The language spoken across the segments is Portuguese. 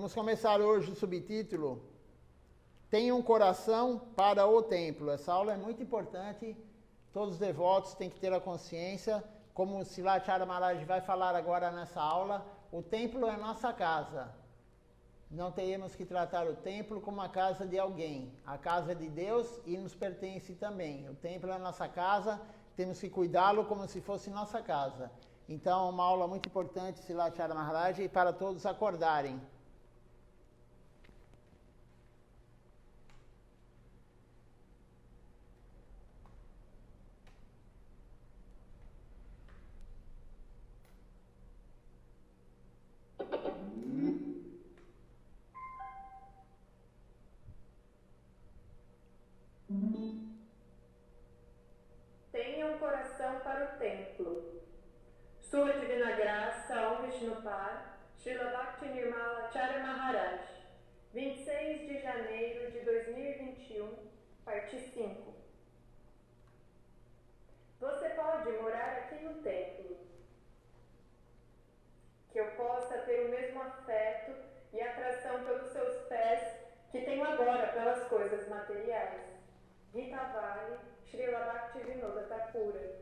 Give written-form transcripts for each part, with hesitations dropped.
Vamos começar hoje o subtítulo Tenha um coração para o templo. Essa aula é muito importante, todos os devotos têm que ter a consciência, como o Silacharya Maharaj vai falar agora nessa aula, o templo é nossa casa. Não teremos que tratar o templo como a casa de alguém. A casa é de Deus e nos pertence também. O templo é nossa casa, temos que cuidá-lo como se fosse nossa casa. Então, uma aula muito importante, Silacharya Maharaj, para todos acordarem. Tenha um coração para o templo. Sua Divina Graça, Om Vishnupad, Srila Bhakti Nirmala Acharya Maharaj, 26 de janeiro de 2021, parte 5. Você pode morar aqui no templo. Que eu possa ter o mesmo afeto e atração pelos seus pés que tenho agora pelas coisas materiais. Gita Vale, Srila Bhaktivinoda Thakura.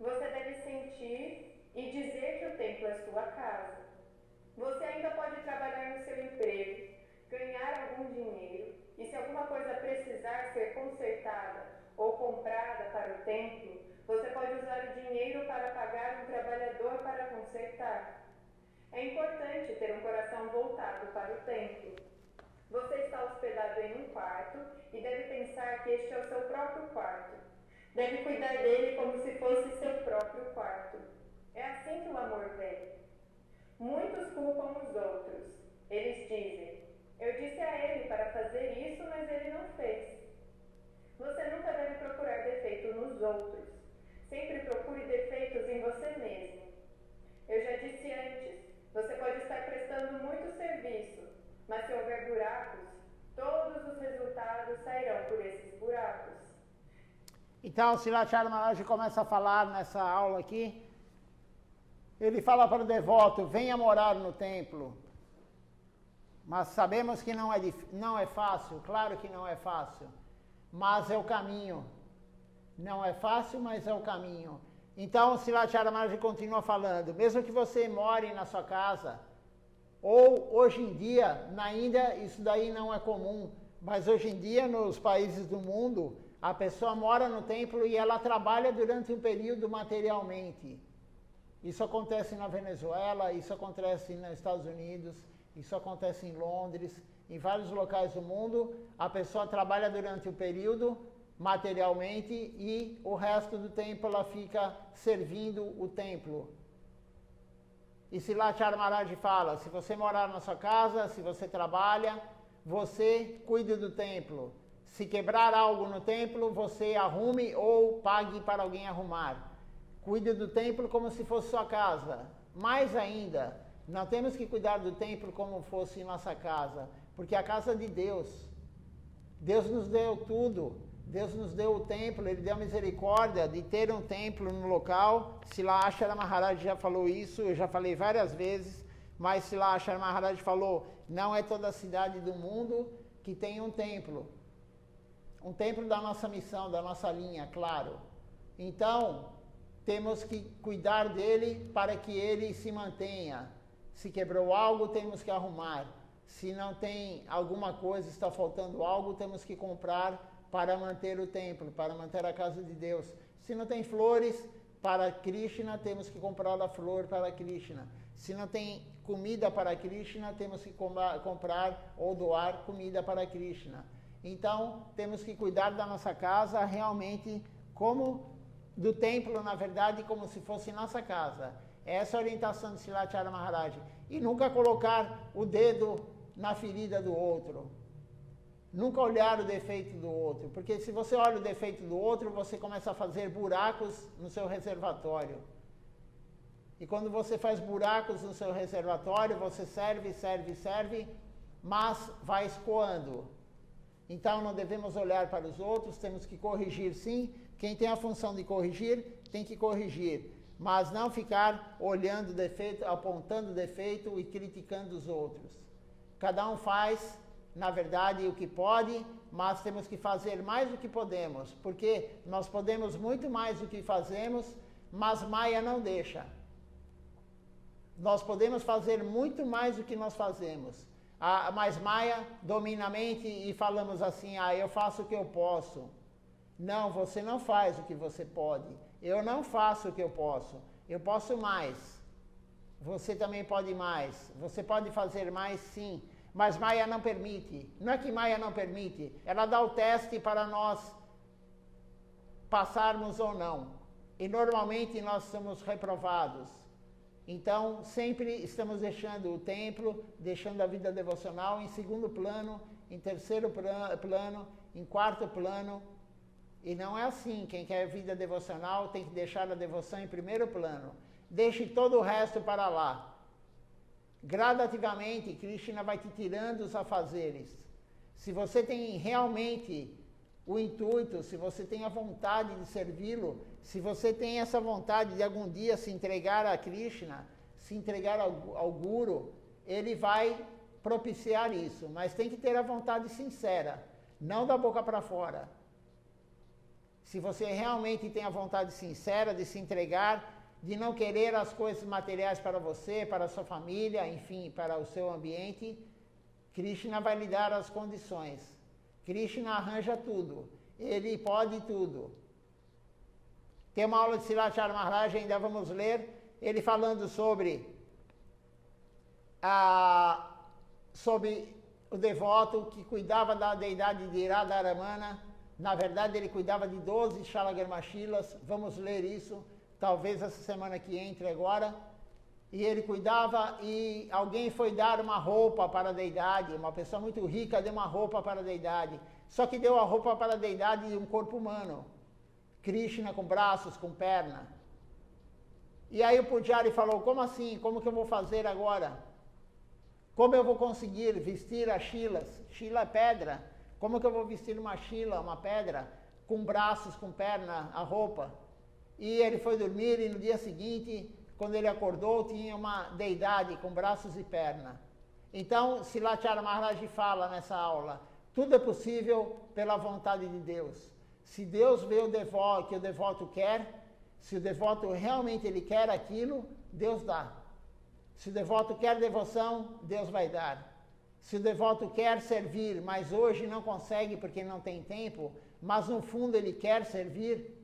Você deve sentir e dizer que o templo é sua casa. Você ainda pode trabalhar no seu emprego, ganhar algum dinheiro, e se alguma coisa precisar ser consertada ou comprada para o templo, você pode usar o dinheiro para pagar um trabalhador para consertar. É importante ter um coração voltado para o templo. Você está hospedado em um quarto e deve pensar que este é o seu próprio quarto. Deve cuidar dele como se fosse seu próprio quarto. É assim que o amor vem. Muitos culpam os outros. Eles dizem, eu disse a ele para fazer isso, mas ele não fez. Você nunca deve procurar defeito nos outros. Sempre procure defeitos em você mesmo. Eu já disse antes, você pode estar prestando muito serviço, mas se houver buracos, todos os resultados sairão por esses buracos. Então, Silacharya Maharaj começa a falar nessa aula aqui. Ele fala para o devoto, venha morar no templo. Mas sabemos que não é fácil, claro que não é fácil. Mas é o caminho. Não é fácil, mas é o caminho. Então, Silacharya Maharaj continua falando, mesmo que você more na sua casa, ou hoje em dia, na Índia, isso daí não é comum, mas hoje em dia, nos países do mundo, a pessoa mora no templo e ela trabalha durante um período materialmente. Isso acontece na Venezuela, isso acontece nos Estados Unidos, isso acontece em Londres, em vários locais do mundo, a pessoa trabalha durante um período materialmente e o resto do tempo ela fica servindo o templo. E Silacharya Maharaj fala, se você morar na sua casa, se você trabalha, você cuide do templo. Se quebrar algo no templo, você arrume ou pague para alguém arrumar. Cuide do templo como se fosse sua casa. Mais ainda, nós temos que cuidar do templo como fosse nossa casa, porque é a casa é de Deus. Deus nos deu tudo. Deus nos deu o templo, Ele deu a misericórdia de ter um templo no local. Silacharya Maharaj já falou isso, eu já falei várias vezes, mas Silacharya Maharaj falou, não é toda a cidade do mundo que tem um templo. Um templo da nossa missão, da nossa linha, claro. Então, temos que cuidar dele para que ele se mantenha. Se quebrou algo, temos que arrumar. Se não tem alguma coisa, está faltando algo, temos que comprar para manter o templo, para manter a casa de Deus. Se não tem flores para Krishna, temos que comprar a flor para Krishna. Se não tem comida para Krishna, temos que comprar ou doar comida para Krishna. Então, temos que cuidar da nossa casa realmente como do templo, na verdade, como se fosse nossa casa. Essa é a orientação de Silacharya Maharaj. E nunca colocar o dedo na ferida do outro. Nunca olhar o defeito do outro, porque se você olha o defeito do outro, você começa a fazer buracos no seu reservatório. E quando você faz buracos no seu reservatório, você serve, mas vai escoando. Então não devemos olhar para os outros, temos que corrigir sim. Quem tem a função de corrigir, tem que corrigir. mas não ficar olhando defeito, apontando defeito e criticando os outros. Cada um faz, na verdade, o que pode, mas temos que fazer mais do que podemos, porque nós podemos muito mais do que fazemos, mas Maya não deixa. Nós podemos fazer muito mais do que nós fazemos. Mas Maya domina a mente e falamos assim, eu faço o que eu posso. Não, você não faz o que você pode. Eu não faço o que eu posso. Eu posso mais. Você também pode mais. Você pode fazer mais, sim. Mas Maya não permite. Não é que Maya não permite. Ela dá o teste para nós passarmos ou não. E normalmente nós somos reprovados. Então, sempre estamos deixando o templo, deixando a vida devocional em segundo plano, em terceiro plano, em quarto plano. E não é assim. Quem quer vida devocional tem que deixar a devoção em primeiro plano. Deixe todo o resto para lá. Gradativamente, Krishna vai te tirando os afazeres. Se você tem realmente o intuito, se você tem a vontade de servi-lo, se você tem essa vontade de algum dia se entregar a Krishna, se entregar ao Guru, ele vai propiciar isso. Mas tem que ter a vontade sincera, não da boca para fora. Se você realmente tem a vontade sincera de se entregar, de não querer as coisas materiais para você, para a sua família, enfim, para o seu ambiente, Krishna vai lhe dar as condições. Krishna arranja tudo. Ele pode tudo. Tem uma aula de Srilacharya Maharaj, ainda vamos ler, ele falando sobre o devoto que cuidava da deidade de Radharamana. Na verdade, ele cuidava de 12 Shalagarmashilas. Vamos ler isso, talvez essa semana que entre agora. E ele cuidava e alguém foi dar uma roupa para a deidade. Uma pessoa muito rica deu uma roupa para a deidade. Só que deu a roupa para a deidade de um corpo humano. Krishna com braços, com perna. E aí o Pujari falou, como assim? Como que eu vou fazer agora? Como eu vou conseguir vestir as shilas? Shila é pedra. Como que eu vou vestir uma shila, uma pedra, com braços, com perna, a roupa? E ele foi dormir e no dia seguinte, quando ele acordou, tinha uma deidade com braços e perna. Então, Srilacharya Maharaj fala nessa aula, tudo é possível pela vontade de Deus. Se Deus vê o que o devoto quer, se o devoto realmente ele quer aquilo, Deus dá. Se o devoto quer devoção, Deus vai dar. Se o devoto quer servir, mas hoje não consegue porque não tem tempo, mas no fundo ele quer servir,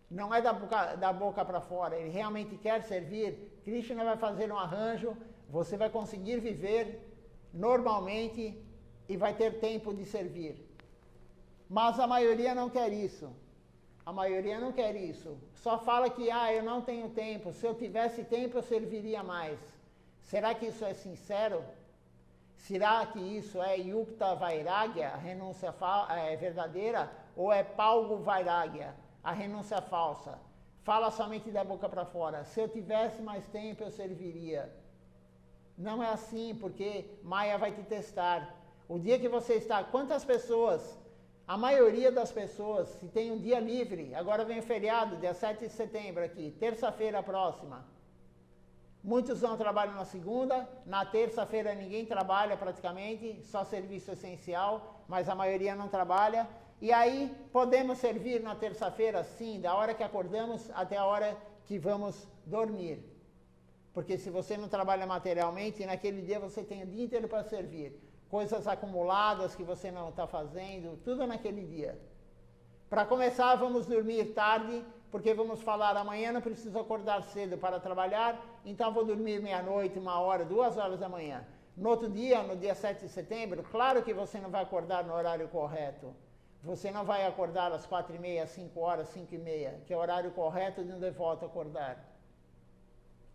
não é da boca para fora, ele realmente quer servir, Krishna vai fazer um arranjo, você vai conseguir viver normalmente e vai ter tempo de servir. Mas a maioria não quer isso. A maioria não quer isso. Só fala que, eu não tenho tempo, se eu tivesse tempo eu serviria mais. Será que isso é sincero? Será que isso é Yukta Vairagya, a renúncia verdadeira, ou é Palgu Vairagya, a renúncia falsa? Fala somente da boca para fora. Se eu tivesse mais tempo, eu serviria. Não é assim, porque Maya vai te testar. O dia que você está... Quantas pessoas... A maioria das pessoas, se tem um dia livre, agora vem o feriado, dia 7 de setembro aqui, terça-feira próxima. Muitos não trabalham na segunda, na terça-feira ninguém trabalha praticamente, só serviço essencial, mas a maioria não trabalha. E aí, podemos servir na terça-feira, sim, da hora que acordamos até a hora que vamos dormir. Porque se você não trabalha materialmente, naquele dia você tem o dia inteiro para servir. Coisas acumuladas que você não está fazendo, tudo naquele dia. Para começar, vamos dormir tarde, porque vamos falar, amanhã não preciso acordar cedo para trabalhar, então vou dormir meia-noite, 1h, 2h da manhã. No outro dia, no dia 7 de setembro, claro que você não vai acordar no horário correto. Você não vai acordar às 4h30, 5h, 5h30, que é o horário correto de um devoto acordar.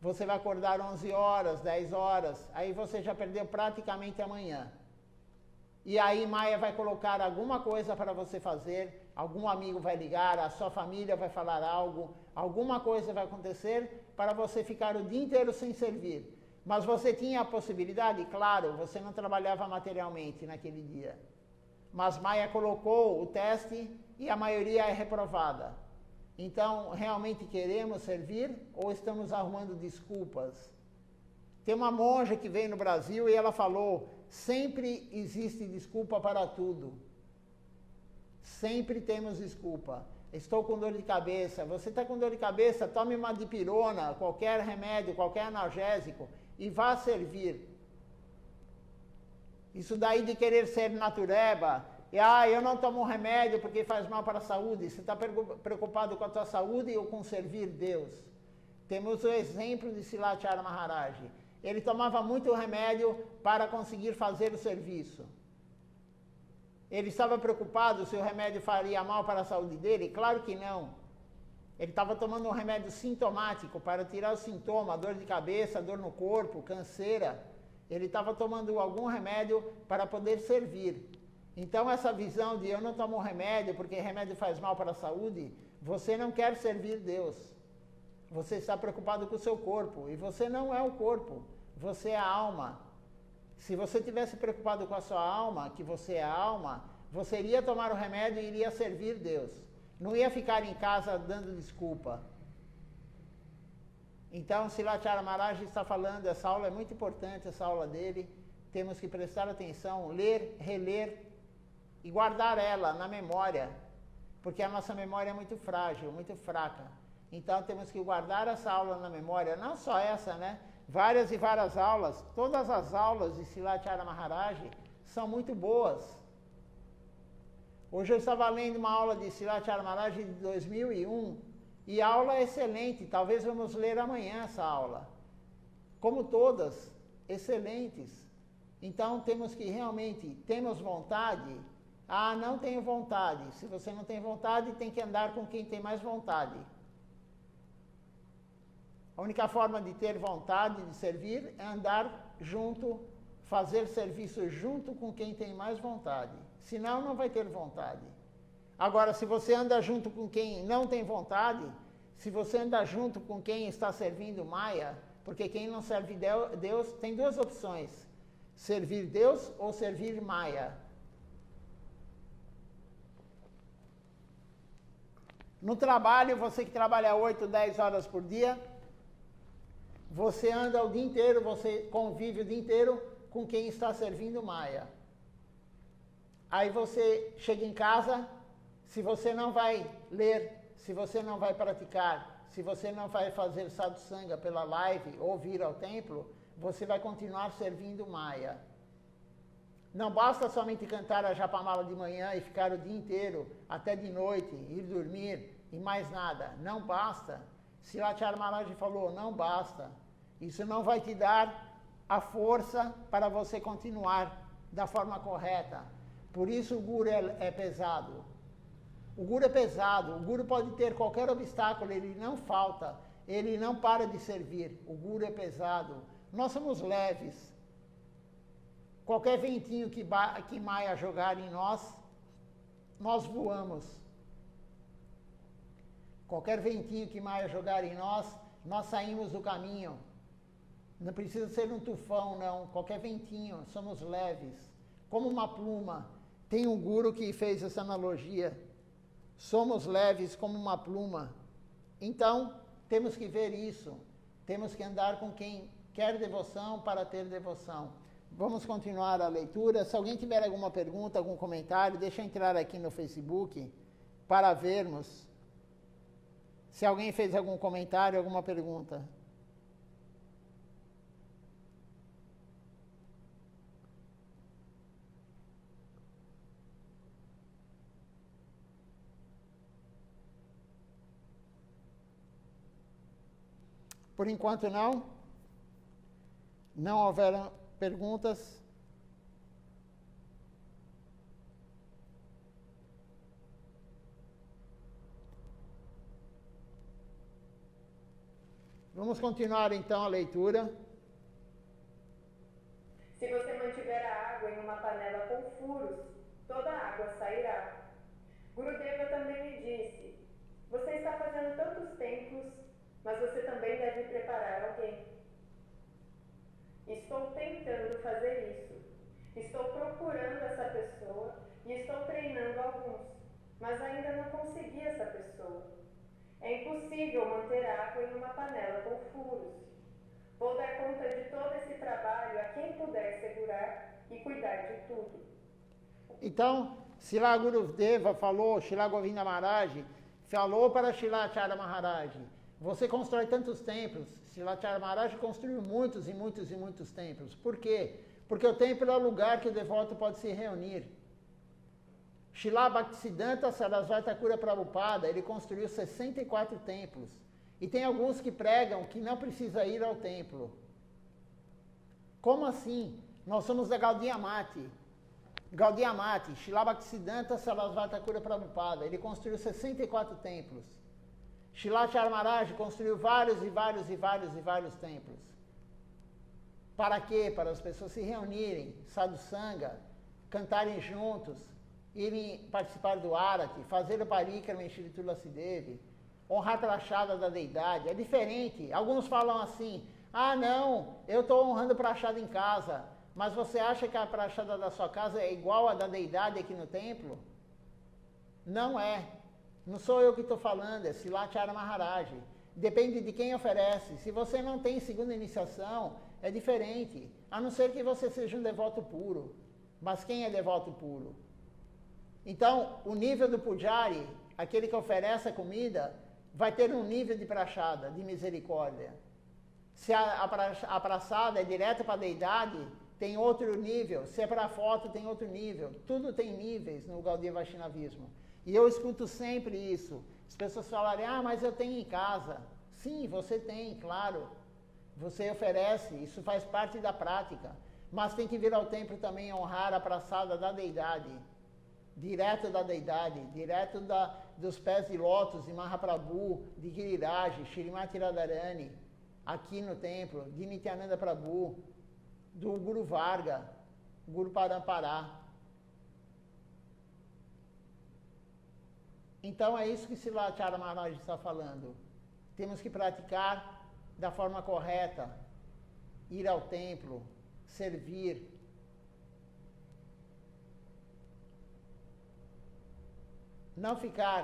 Você vai acordar 11h, 10h, aí você já perdeu praticamente a manhã. E aí Maya vai colocar alguma coisa para você fazer, algum amigo vai ligar, a sua família vai falar algo, alguma coisa vai acontecer para você ficar o dia inteiro sem servir. Mas você tinha a possibilidade, claro, você não trabalhava materialmente naquele dia. Mas Maya colocou o teste e a maioria é reprovada. Então, realmente queremos servir ou estamos arrumando desculpas? Tem uma monja que veio no Brasil e ela falou, sempre existe desculpa para tudo. Sempre temos desculpa. Estou com dor de cabeça. Você está com dor de cabeça? Tome uma dipirona, qualquer remédio, qualquer analgésico e vá servir. Isso daí de querer ser natureba, eu não tomo remédio porque faz mal para a saúde. Você está preocupado com a tua saúde ou com servir Deus? Temos o exemplo de Silachara Maharaj. Ele tomava muito remédio para conseguir fazer o serviço. Ele estava preocupado se o remédio faria mal para a saúde dele? Claro que não. Ele estava tomando um remédio sintomático para tirar o sintoma, dor de cabeça, dor no corpo, canseira. Ele estava tomando algum remédio para poder servir. Então essa visão de eu não tomo remédio porque remédio faz mal para a saúde, você não quer servir Deus. Você está preocupado com o seu corpo e você não é o corpo, você é a alma. Se você tivesse preocupado com a sua alma, que você é a alma, você iria tomar o remédio e iria servir Deus. Não ia ficar em casa dando desculpa. Então, Silachara Maharaj está falando, essa aula é muito importante, essa aula dele. Temos que prestar atenção, ler, reler e guardar ela na memória, porque a nossa memória é muito frágil, muito fraca. Então, temos que guardar essa aula na memória, não só essa, né? Várias e várias aulas, todas as aulas de Silachara Maharaj são muito boas. Hoje eu estava lendo uma aula de Silachara Maharaj de 2001 e a aula é excelente, talvez vamos ler amanhã essa aula. Como todas, excelentes. Então temos que realmente, temos vontade? Não tenho vontade. Se você não tem vontade, tem que andar com quem tem mais vontade. A única forma de ter vontade de servir é andar junto, fazer serviço junto com quem tem mais vontade. Senão, não vai ter vontade. Agora, se você anda junto com quem não tem vontade, se você anda junto com quem está servindo Maya, porque quem não serve Deus tem duas opções: servir Deus ou servir Maya. No trabalho, você que trabalha 8, 10 horas por dia, você anda o dia inteiro, você convive o dia inteiro com quem está servindo Maya. Aí você chega em casa, se você não vai ler, se você não vai praticar, se você não vai fazer satsanga pela live ou vir ao templo, você vai continuar servindo Maya. Não basta somente cantar a Japamala de manhã e ficar o dia inteiro, até de noite, ir dormir e mais nada. Não basta. Silachara Maharaj falou, não basta. Isso não vai te dar a força para você continuar da forma correta. Por isso o Guru é pesado. O Guru é pesado. O Guru pode ter qualquer obstáculo, ele não falta. Ele não para de servir. O Guru é pesado. Nós somos leves. Qualquer ventinho que Maya jogar em nós, nós voamos. Qualquer ventinho que Maya jogar em nós saímos do caminho. Não precisa ser um tufão, não. Qualquer ventinho, somos leves. Como uma pluma. Tem um guru que fez essa analogia. Somos leves como uma pluma. Então, temos que ver isso. Temos que andar com quem quer devoção para ter devoção. Vamos continuar a leitura. Se alguém tiver alguma pergunta, algum comentário, deixa eu entrar aqui no Facebook para vermos se alguém fez algum comentário, alguma pergunta. Por enquanto não. Não houveram perguntas. Vamos continuar então a leitura. Se você mantiver a água em uma panela com furos, toda a água sairá. Gurudeva também me disse, você está fazendo tantos templos, mas você também deve preparar alguém. Estou tentando fazer isso. Estou procurando essa pessoa e estou treinando alguns, mas ainda não consegui essa pessoa. É impossível manter água em uma panela com furos. Vou dar conta de todo esse trabalho a quem puder segurar e cuidar de tudo. Então, Srila Gurudeva falou, Srila Govinda Maharaj falou para Srilacharya Maharaj, você constrói tantos templos. Srilacharya Maharaj construiu muitos e muitos e muitos templos. Por quê? Porque o templo é o lugar que o devoto pode se reunir. Srila Bhaktisiddhanta Sarasvati Thakura Prabhupada, ele construiu 64 templos. E tem alguns que pregam que não precisa ir ao templo. Como assim? Nós somos da Gaudiya Mati. Gaudiya Mati, Srila Bhaktisiddhanta Sarasvati Thakura Prabhupada, ele construiu 64 templos. Srilacharya Maharaj construiu vários e vários e vários e vários templos. Para quê? Para as pessoas se reunirem, sadhusanga, cantarem juntos, irem participar do Arati, fazer o Parikrama em Shri Tulasi Devi, honrar a prachada da deidade. É diferente. Alguns falam assim, ah não, eu estou honrando prachada em casa, mas você acha que a prachada da sua casa é igual à da deidade aqui no templo? Não é. Não sou eu que estou falando, é Srilacharya Maharaj. Depende de quem oferece. Se você não tem segunda iniciação, é diferente. A não ser que você seja um devoto puro. Mas quem é devoto puro? Então, o nível do pujari, aquele que oferece a comida, vai ter um nível de prachada, de misericórdia. Se a prachada é direto para a deidade, tem outro nível. Se é para a foto, tem outro nível. Tudo tem níveis no Gaudiya Vaishnavismo. E eu escuto sempre isso. As pessoas falarem, ah, mas eu tenho em casa. Sim, você tem, claro. Você oferece, isso faz parte da prática. Mas tem que vir ao templo também honrar a praçada da deidade. Direto da deidade, direto dos pés de lótus de Mahaprabhu, de Giriraj, Shrimati Radharani, aqui no templo, de Nityananda Prabhu, do Guru Varga, Guru Parampará. Então é isso que Srilacharya Maharaj está falando. Temos que praticar da forma correta, ir ao templo, servir. Não ficar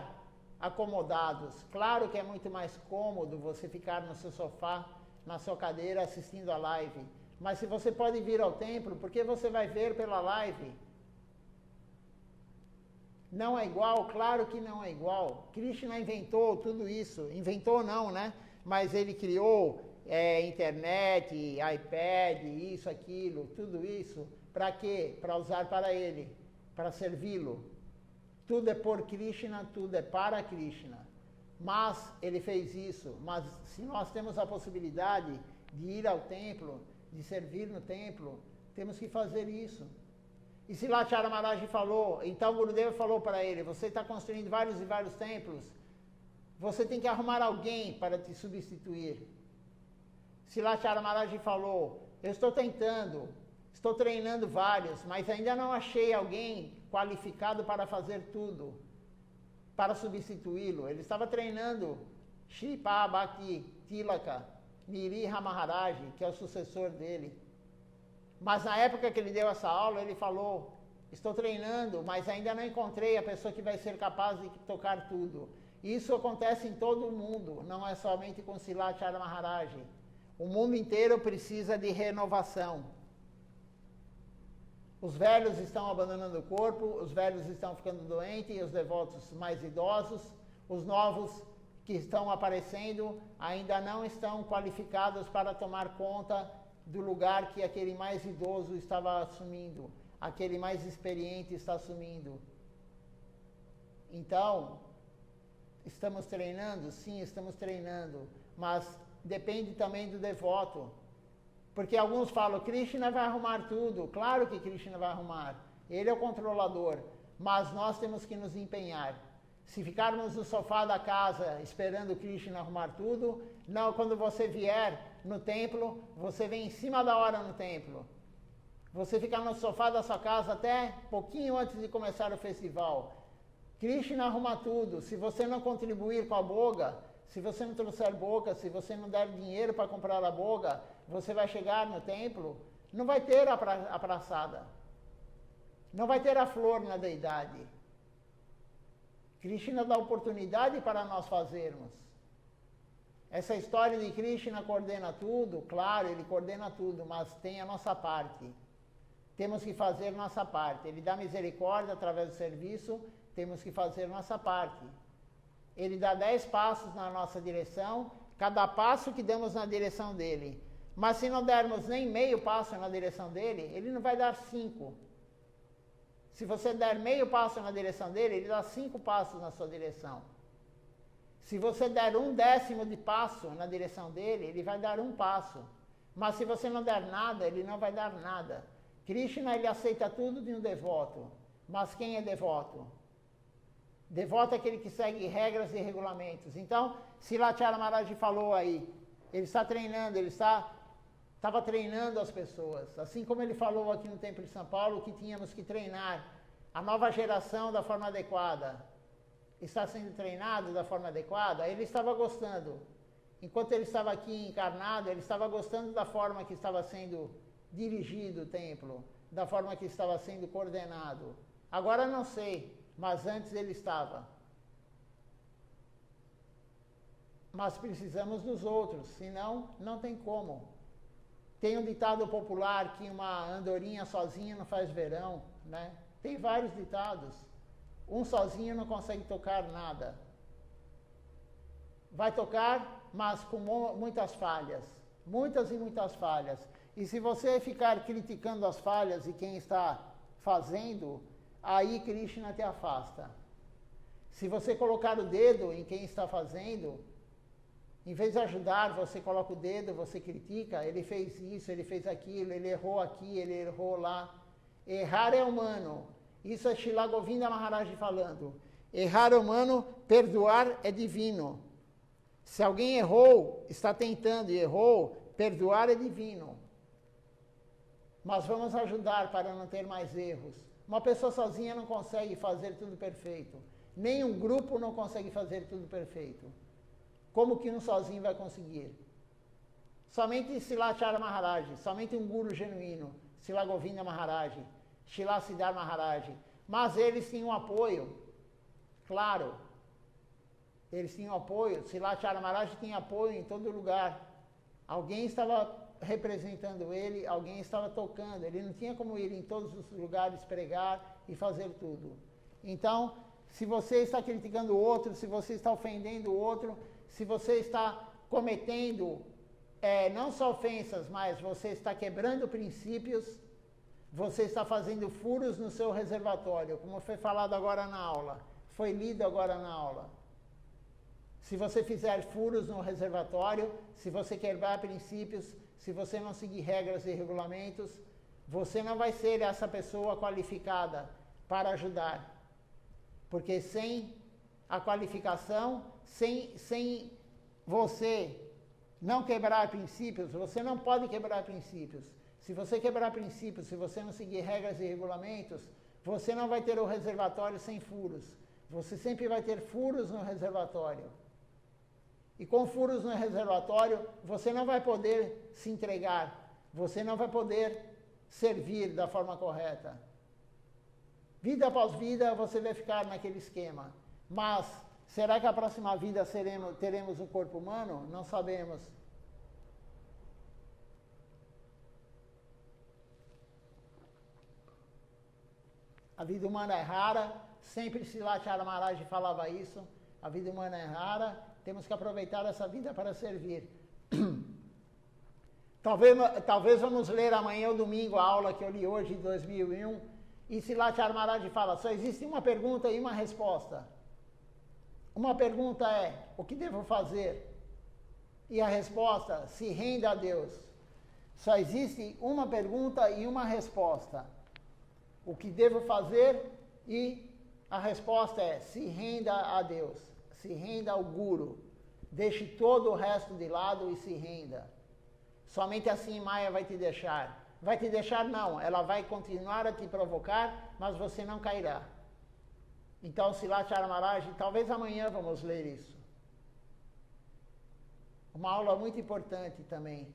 acomodados. Claro que é muito mais cômodo você ficar no seu sofá, na sua cadeira, assistindo a live. Mas se você pode vir ao templo, por que você vai ver pela live? Não é igual? Claro que não é igual. Krishna inventou tudo isso. Inventou não, né? Mas ele criou internet, iPad, isso, aquilo, tudo isso. Para quê? Para usar para ele, para servi-lo. Tudo é por Krishna, tudo é para Krishna. Mas ele fez isso. Mas se nós temos a possibilidade de ir ao templo, de servir no templo, temos que fazer isso. E Srilacharya Maharaj falou, então Gurudeva falou para ele, você está construindo vários e vários templos, você tem que arrumar alguém para te substituir. Srilacharya Maharaj falou, eu estou tentando, estou treinando vários, mas ainda não achei alguém qualificado para fazer tudo, para substituí-lo. Ele estava treinando Shripa Bhakti Tilaka Niriha Maharaj, que é o sucessor dele. Mas na época que ele deu essa aula, ele falou, estou treinando, mas ainda não encontrei a pessoa que vai ser capaz de tocar tudo. Isso acontece em todo o mundo, não é somente com Srilacharya Maharaj. O mundo inteiro precisa de renovação. Os velhos estão abandonando o corpo, os velhos estão ficando doentes, os devotos mais idosos, os novos que estão aparecendo ainda não estão qualificados para tomar conta do lugar que aquele mais idoso estava assumindo, aquele mais experiente está assumindo. Então, estamos treinando? Sim, estamos treinando, mas depende também do devoto. Porque alguns falam, Krishna vai arrumar tudo. Claro que Krishna vai arrumar. Ele é o controlador. Mas nós temos que nos empenhar. Se ficarmos no sofá da casa esperando Krishna arrumar tudo, não, quando você vier no templo, você vem em cima da hora no templo. Você fica no sofá da sua casa até pouquinho antes de começar o festival. Krishna arruma tudo. Se você não contribuir com a boga, se você não trouxer boca, se você não der dinheiro para comprar a boga, você vai chegar no templo, não vai ter a praçada. Não vai ter a flor na deidade. Krishna dá oportunidade para nós fazermos. Essa história de Krishna coordena tudo, claro, ele coordena tudo, mas tem a nossa parte. Temos que fazer nossa parte. Ele dá misericórdia através do serviço, temos que fazer nossa parte. Ele dá 10 passos na nossa direção, cada passo que damos na direção dele. Mas se não dermos nem meio passo na direção dele, ele não vai dar 5. Se você der meio passo na direção dele, ele dá 5 passos na sua direção. Se você der 1/10 de passo na direção dele, ele vai dar 1 passo. Mas se você não der nada, ele não vai dar nada. Krishna, ele aceita tudo de um devoto. Mas quem é devoto? Devoto é aquele que segue regras e regulamentos. Então, Silachara Maharaj falou aí, ele está treinando, estava treinando as pessoas. Assim como ele falou aqui no Templo de São Paulo, que tínhamos que treinar a nova geração da forma adequada. Está sendo treinado da forma adequada? Ele estava gostando. Enquanto ele estava aqui encarnado, ele estava gostando da forma que estava sendo dirigido o templo, da forma que estava sendo coordenado. Agora não sei, mas antes ele estava. Mas precisamos dos outros, senão não tem como. Tem um ditado popular que uma andorinha sozinha não faz verão, né? Tem vários ditados. Um sozinho não consegue tocar nada. Vai tocar, mas com muitas falhas. Muitas e muitas falhas. E se você ficar criticando as falhas de quem está fazendo, aí Krishna te afasta. Se você colocar o dedo em quem está fazendo, em vez de ajudar, você coloca o dedo, você critica, ele fez isso, ele fez aquilo, ele errou aqui, ele errou lá. Errar é humano. Isso é Srila Govinda Maharaj falando. Errar é humano, perdoar é divino. Se alguém errou, está tentando e errou, perdoar é divino. Mas vamos ajudar para não ter mais erros. Uma pessoa sozinha não consegue fazer tudo perfeito. Nem um grupo não consegue fazer tudo perfeito. Como que um sozinho vai conseguir? Somente Silachara Maharaj, somente um guru genuíno, Srila Govinda Maharaj, Srila Siddhar Maharaj. Mas eles tinham apoio, claro. Eles tinham apoio, Silachara Maharaj tinha apoio em todo lugar. Alguém estava representando ele, alguém estava tocando. Ele não tinha como ir em todos os lugares pregar e fazer tudo. Então, se você está criticando o outro, se você está ofendendo o outro, se você está cometendo não só ofensas, mas você está quebrando princípios, você está fazendo furos no seu reservatório, como foi falado agora na aula, foi lido agora na aula. Se você fizer furos no reservatório, se você quebrar princípios, se você não seguir regras e regulamentos, você não vai ser essa pessoa qualificada para ajudar. Porque sem a qualificação, sem você não quebrar princípios, você não pode quebrar princípios. Se você quebrar princípios, se você não seguir regras e regulamentos, você não vai ter o reservatório sem furos. Você sempre vai ter furos no reservatório. E com furos no reservatório, você não vai poder se entregar. Você não vai poder servir da forma correta. Vida após vida, você vai ficar naquele esquema. Mas, será que a próxima vida teremos um corpo humano? Não sabemos. A vida humana é rara, sempre Silachara Maharaj falava isso. A vida humana é rara, temos que aproveitar essa vida para servir. Talvez vamos ler amanhã ou domingo a aula que eu li hoje, em 2001, e Silachara Maharaj fala, só existe uma pergunta e uma resposta. Uma pergunta é, o que devo fazer? E a resposta, se renda a Deus. Só existe uma pergunta e uma resposta. O que devo fazer? E a resposta é, se renda a Deus. Se renda ao Guru. Deixe todo o resto de lado e se renda. Somente assim Maya vai te deixar. Vai te deixar não, ela vai continuar a te provocar, mas você não cairá. Então, Silachara Maharaj, talvez amanhã vamos ler isso. Uma aula muito importante também.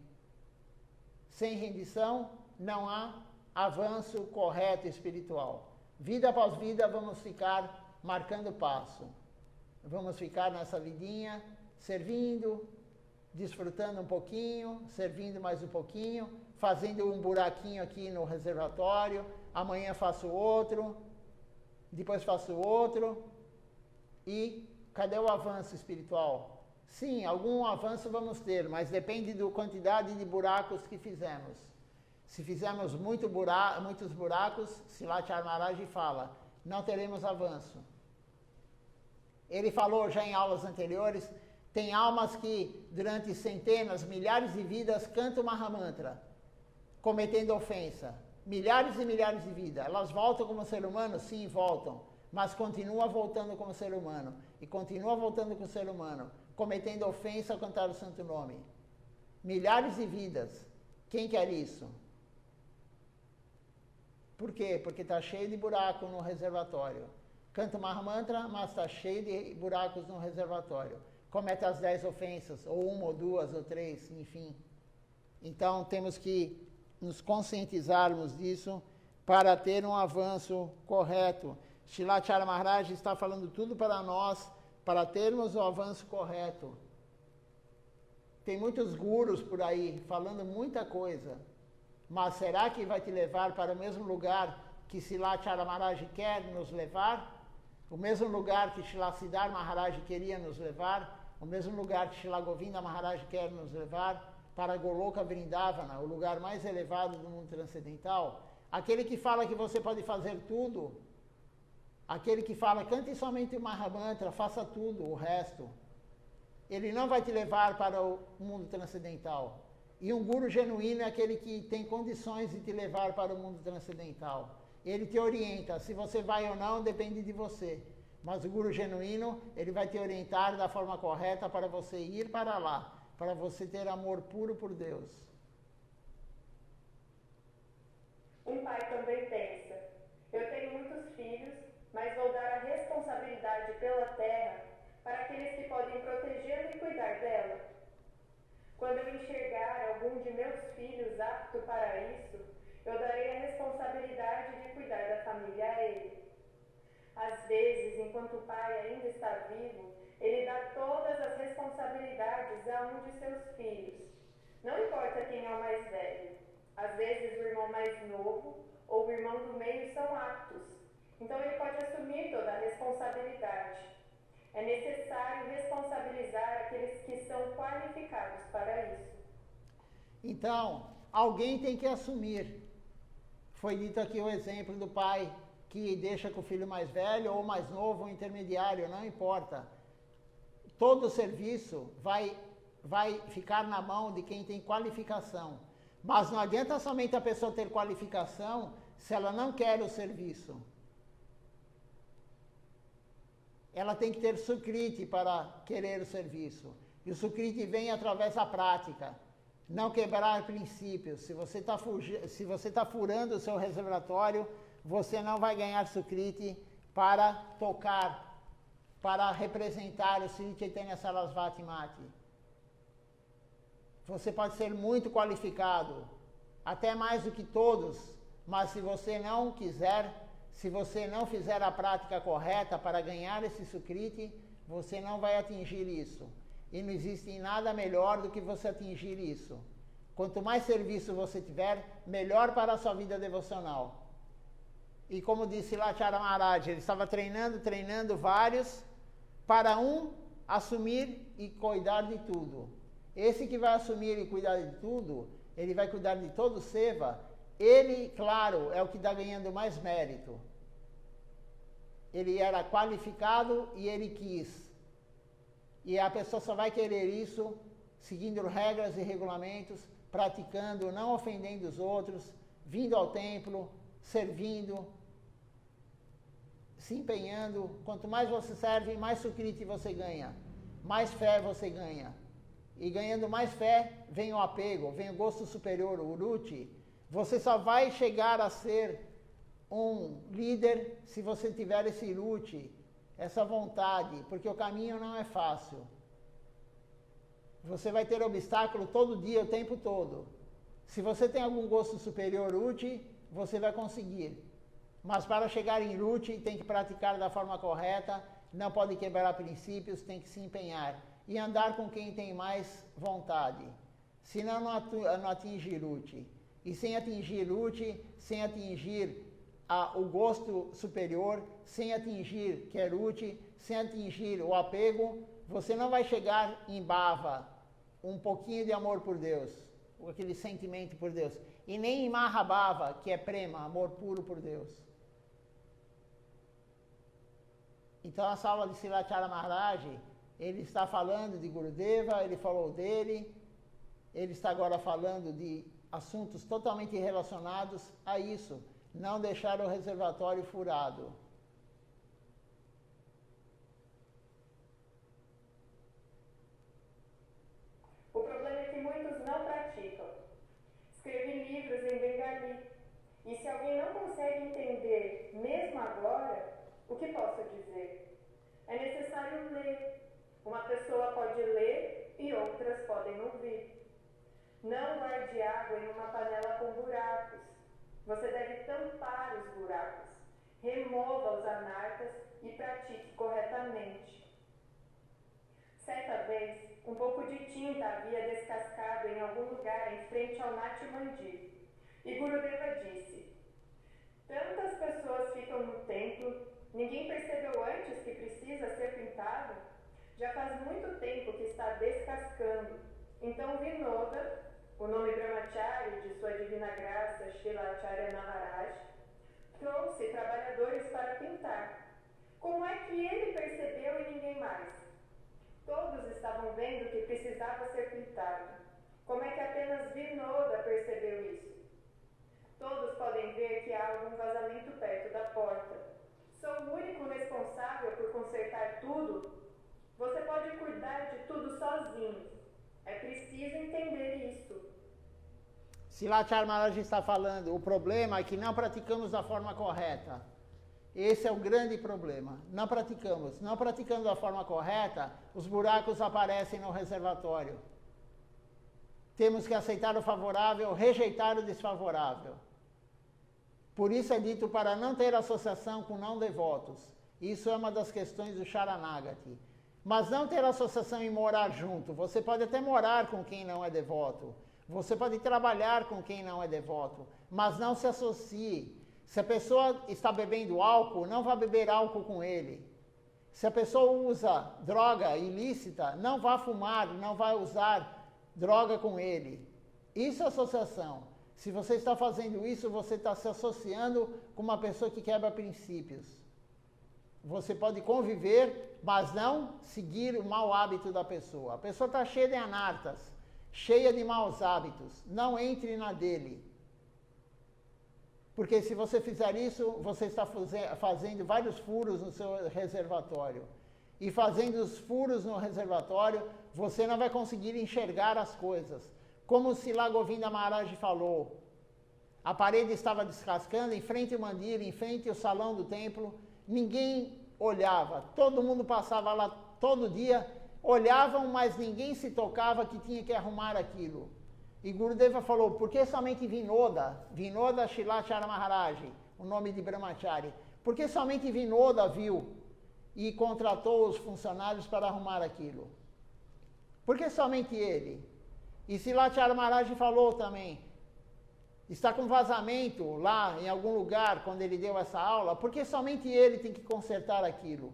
Sem rendição, não há avanço correto espiritual. Vida após vida, vamos ficar marcando passo. Vamos ficar nessa vidinha, servindo, desfrutando um pouquinho, servindo mais um pouquinho, fazendo um buraquinho aqui no reservatório, amanhã faço outro, depois faço outro. E cadê o avanço espiritual? Sim, algum avanço vamos ter, mas depende da quantidade de buracos que fizemos. Se fizermos muitos buracos, Silatya Maharaj fala, não teremos avanço. Ele falou já em aulas anteriores, tem almas que durante centenas, milhares de vidas cantam Mahamantra, cometendo ofensa. Milhares e milhares de vidas. Elas voltam como ser humano? Sim, voltam. Mas continua voltando como ser humano. E continua voltando como ser humano, cometendo ofensa ao cantar o santo nome. Milhares de vidas. Quem quer isso? Por quê? Porque está cheio de buraco no reservatório. Canta o Mahamantra, mas está cheio de buracos no reservatório. Comete as 10 ofensas, ou uma, ou duas, ou três, enfim. Então temos que nos conscientizarmos disso para ter um avanço correto. Silatya Maharaj está falando tudo para nós, para termos o avanço correto. Tem muitos gurus por aí falando muita coisa, mas será que vai te levar para o mesmo lugar que Silatya Maharaj quer nos levar? O mesmo lugar que Srila Siddhar Maharaj queria nos levar? O mesmo lugar que Srila Govinda Maharaj quer nos levar? Para Goloka Vrindavana, o lugar mais elevado do mundo transcendental? Aquele que fala que você pode fazer tudo, aquele que fala, cante somente o Mahamantra, faça tudo, o resto, ele não vai te levar para o mundo transcendental. E um guru genuíno é aquele que tem condições de te levar para o mundo transcendental. Ele te orienta, se você vai ou não, depende de você. Mas o guru genuíno, ele vai te orientar da forma correta para você ir para lá, para você ter amor puro por Deus. Um pai também pensa, eu tenho muitos filhos, mas vou dar a responsabilidade pela terra para aqueles que podem protegê-la e cuidar dela. Quando eu enxergar algum de meus filhos apto para isso, eu darei a responsabilidade de cuidar da família a ele. Às vezes, enquanto o pai ainda está vivo, ele dá todas as responsabilidades a um de seus filhos. Não importa quem é o mais velho. Às vezes o irmão mais novo ou o irmão do meio são aptos. Então ele pode assumir toda a responsabilidade. É necessário responsabilizar aqueles que são qualificados para isso. Então, alguém tem que assumir. Foi dito aqui o exemplo do pai que deixa com o filho mais velho ou mais novo ou intermediário, não importa. Todo o serviço vai ficar na mão de quem tem qualificação. Mas não adianta somente a pessoa ter qualificação se ela não quer o serviço. Ela tem que ter sukriti para querer o serviço. E o sukriti vem através da prática. Não quebrar princípios. Se você está furando o seu reservatório, você não vai ganhar sukriti para tocar, para representar o Sri Chaitanya Sarasvati Mati. Você pode ser muito qualificado, até mais do que todos, mas se você não quiser, se você não fizer a prática correta para ganhar esse sukriti, você não vai atingir isso. E não existe nada melhor do que você atingir isso. Quanto mais serviço você tiver, melhor para a sua vida devocional. E como disse Silatya Maharaj, ele estava treinando vários, para um assumir e cuidar de tudo. Esse que vai assumir e cuidar de tudo, ele vai cuidar de todo o seva, ele, claro, é o que está ganhando mais mérito. Ele era qualificado e ele quis. E a pessoa só vai querer isso seguindo regras e regulamentos, praticando, não ofendendo os outros, vindo ao templo, servindo, se empenhando. Quanto mais você serve, mais sukriti você ganha, mais fé você ganha. E ganhando mais fé, vem o apego, vem o gosto superior, o ruchi. Você só vai chegar a ser um líder se você tiver esse ruchi, essa vontade, porque o caminho não é fácil. Você vai ter obstáculo todo dia, o tempo todo. Se você tem algum gosto superior ruchi, você vai conseguir. Mas para chegar em Ruti tem que praticar da forma correta, não pode quebrar princípios, tem que se empenhar. E andar com quem tem mais vontade. Senão não atinge Ruti. E sem atingir Ruti, sem atingir o gosto superior, sem atingir Keruti, sem atingir o apego, você não vai chegar em Bhava, um pouquinho de amor por Deus, aquele sentimento por Deus. E nem em Mahabhava, que é prema, amor puro por Deus. Então, essa aula de Srilacharya Maharaj, ele está falando de Gurudeva, ele falou dele, ele está agora falando de assuntos totalmente relacionados a isso. Não deixar o reservatório furado. O problema é que muitos não praticam. Escrevi livros em Bengali. E se alguém não consegue entender, mesmo agora, o que posso dizer? É necessário ler. Uma pessoa pode ler e outras podem ouvir. Não guarde água em uma panela com buracos. Você deve tampar os buracos. Remova os anartas e pratique corretamente. Certa vez, um pouco de tinta havia descascado em algum lugar em frente ao Nati Mandir. E Gurudeva disse: tantas pessoas ficam no templo, ninguém percebeu antes que precisa ser pintado? Já faz muito tempo que está descascando. Então Vinoda, o nome Brahmachari de sua divina graça, Srilacharya Maharaj, trouxe trabalhadores para pintar. Como é que ele percebeu e ninguém mais? Todos estavam vendo que precisava ser pintado. Como é que apenas Vinoda percebeu isso? Todos podem ver que há algum vazamento perto da porta. Sou o único responsável por consertar tudo? Você pode cuidar de tudo sozinho. É preciso entender isso. Srilacharya Maharaj está falando, o problema é que não praticamos da forma correta. Esse é o grande problema. Não praticamos. Não praticando da forma correta, os buracos aparecem no reservatório. Temos que aceitar o favorável, rejeitar o desfavorável. Por isso é dito para não ter associação com não devotos. Isso é uma das questões do Sharanagati. Mas não ter associação e morar junto. Você pode até morar com quem não é devoto. Você pode trabalhar com quem não é devoto. Mas não se associe. Se a pessoa está bebendo álcool, não vá beber álcool com ele. Se a pessoa usa droga ilícita, não vá fumar, não vá usar droga com ele. Isso é associação. Se você está fazendo isso, você está se associando com uma pessoa que quebra princípios. Você pode conviver, mas não seguir o mau hábito da pessoa. A pessoa está cheia de anartas, cheia de maus hábitos. Não entre na dele. Porque se você fizer isso, você está fazendo vários furos no seu reservatório. E fazendo os furos no reservatório, você não vai conseguir enxergar as coisas. Como o Srila Govinda Maharaj falou, a parede estava descascando em frente ao mandir, em frente ao salão do templo, ninguém olhava, todo mundo passava lá todo dia, olhavam, mas ninguém se tocava que tinha que arrumar aquilo. E Gurudeva falou, por que somente Vinoda? Vinoda Srilacharya Maharaj, o nome de Brahmachari. Por que somente Vinoda viu e contratou os funcionários para arrumar aquilo? Por que somente ele? E Srilacharya Maharaj falou também, está com vazamento lá em algum lugar quando ele deu essa aula, por que somente ele tem que consertar aquilo?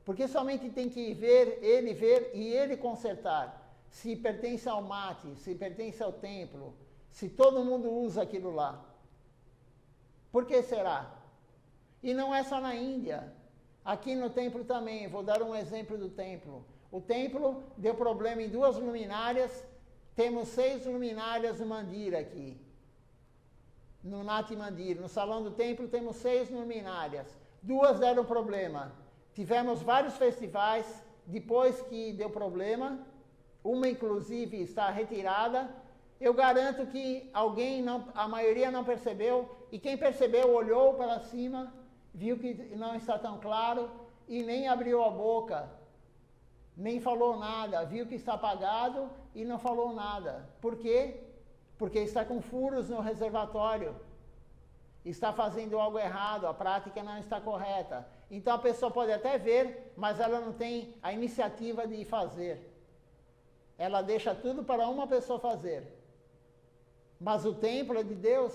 Porque somente tem que ele ver e ele consertar. Se pertence ao mate, se pertence ao templo, se todo mundo usa aquilo lá. Por que será? E não é só na Índia. Aqui no templo também, vou dar um exemplo do templo. O templo deu problema em 2 luminárias, temos 6 luminárias no mandir aqui. No Nati Mandir, no salão do templo temos 6 luminárias. 2 deram problema. Tivemos vários festivais, depois que deu problema, uma inclusive está retirada. Eu garanto que a maioria não percebeu, e quem percebeu olhou para cima, viu que não está tão claro e nem abriu a boca, nem falou nada, viu que está apagado e não falou nada. Por quê? Porque está com furos no reservatório. está fazendo algo errado, a prática não está correta. Então a pessoa pode até ver, mas ela não tem a iniciativa de fazer. Ela deixa tudo para uma pessoa fazer. Mas o templo é de Deus.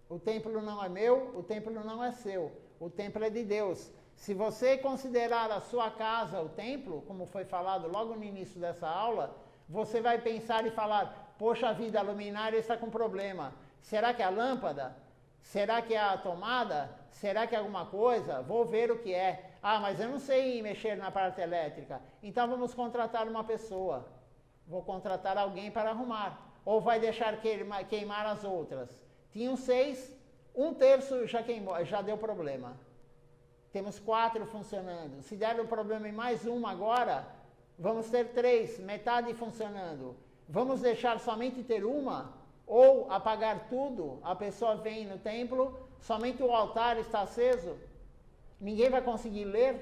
O templo não é meu, o templo não é seu. O templo é de Deus. Se você considerar a sua casa o templo, como foi falado logo no início dessa aula, você vai pensar e falar, poxa vida, a luminária está com problema. Será que é a lâmpada? Será que é a tomada? Será que é alguma coisa? Vou ver o que é. Ah, mas eu não sei mexer na parte elétrica. Então vamos contratar uma pessoa. Vou contratar alguém para arrumar. Ou vai deixar queimar as outras. Tinham 6, 1/3 já queimou, já deu problema. Temos 4 funcionando. Se der um problema em mais uma agora, vamos ter 3, metade funcionando. Vamos deixar somente ter uma? Ou apagar tudo? A pessoa vem no templo, somente o altar está aceso? Ninguém vai conseguir ler?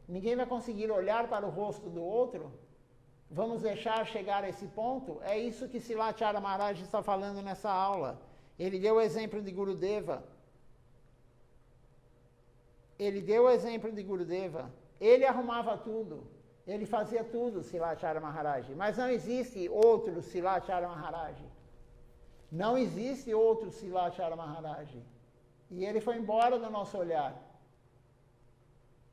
Ninguém vai conseguir olhar para o rosto do outro? Vamos deixar chegar a esse ponto? É isso que Silathyara Maharaj está falando nessa aula. Ele deu o exemplo de Gurudeva. Ele arrumava tudo. Ele fazia tudo, Silathyara Maharaj. Mas não existe outro Silathyara Maharaj. Não existe outro Silathyara Maharaj. E ele foi embora do nosso olhar.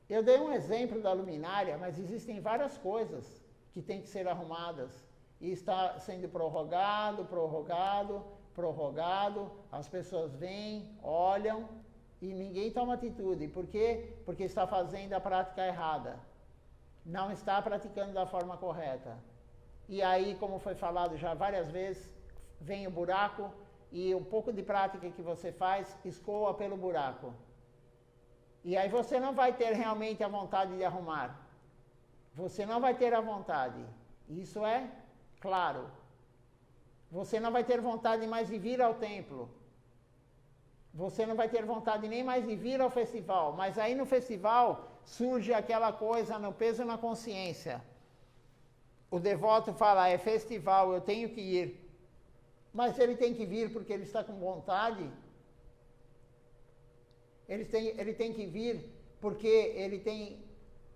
Eu dei um exemplo da luminária, mas existem várias coisas que têm que ser arrumadas. E está sendo prorrogado. As pessoas vêm, olham e ninguém toma atitude. Por quê? Porque está fazendo a prática errada. Não está praticando da forma correta. E aí, como foi falado já várias vezes, vem o buraco e um pouco de prática que você faz escoa pelo buraco. E aí você não vai ter realmente a vontade de arrumar. Você não vai ter a vontade. Isso é claro. Você não vai ter vontade mais de vir ao templo. Você não vai ter vontade nem mais de vir ao festival. Mas aí no festival surge aquela coisa no peso na consciência. O devoto fala, é festival, eu tenho que ir. Mas ele tem que vir porque ele está com vontade. Ele tem que vir porque